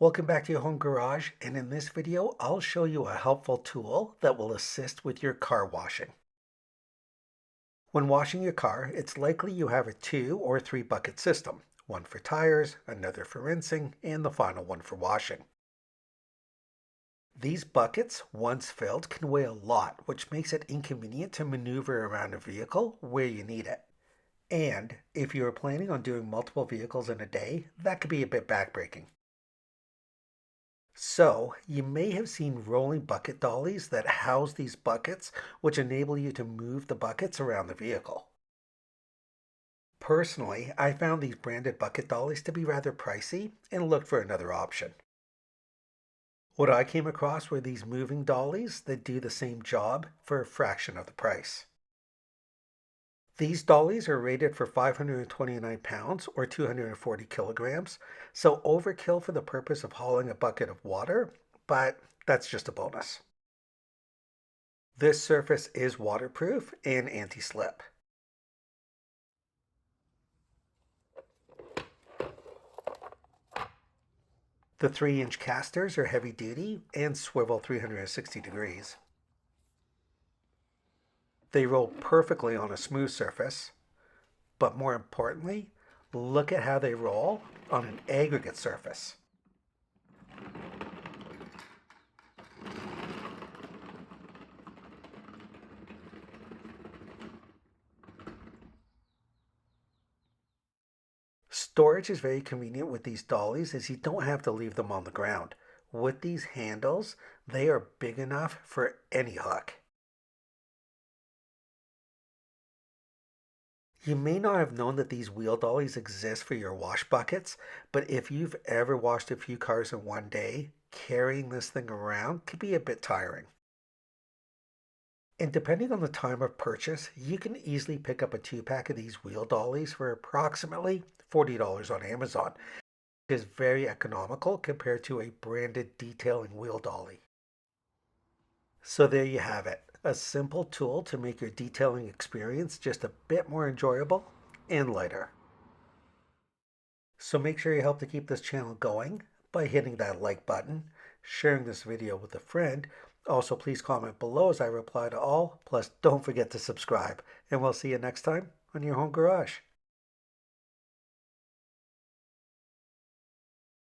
Welcome back to your home garage, and in this video I'll show you a helpful tool that will assist with your car washing. When washing your car, it's likely you have a 2 or 3 bucket system, one for tires, another for rinsing, and the final one for washing. These buckets, once filled, can weigh a lot, which makes it inconvenient to maneuver around a vehicle where you need it. And if you are planning on doing multiple vehicles in a day, that could be a bit backbreaking. So, you may have seen rolling bucket dollies that house these buckets, which enable you to move the buckets around the vehicle. Personally, I found these branded bucket dollies to be rather pricey and looked for another option. What I came across were these moving dollies that do the same job for a fraction of the price. These dollies are rated for 529 pounds or 240 kilograms, so overkill for the purpose of hauling a bucket of water, but that's just a bonus. This surface is waterproof and anti-slip. The 3-inch casters are heavy duty and swivel 360 degrees. They roll perfectly on a smooth surface, but more importantly, look at how they roll on an aggregate surface. Storage is very convenient with these dollies as you don't have to leave them on the ground. With these handles, they are big enough for any hook. You may not have known that these wheel dollies exist for your wash buckets, but if you've ever washed a few cars in one day, carrying this thing around could be a bit tiring. And depending on the time of purchase, you can easily pick up a 2-pack of these wheel dollies for approximately $40 on Amazon. It is very economical compared to a branded detailing wheel dolly. So there you have it, a simple tool to make your detailing experience just a bit more enjoyable and lighter. So make sure you help to keep this channel going by hitting that like button, sharing this video with a friend. Also, please comment below as I reply to all. Plus, don't forget to subscribe. And we'll see you next time on your home garage.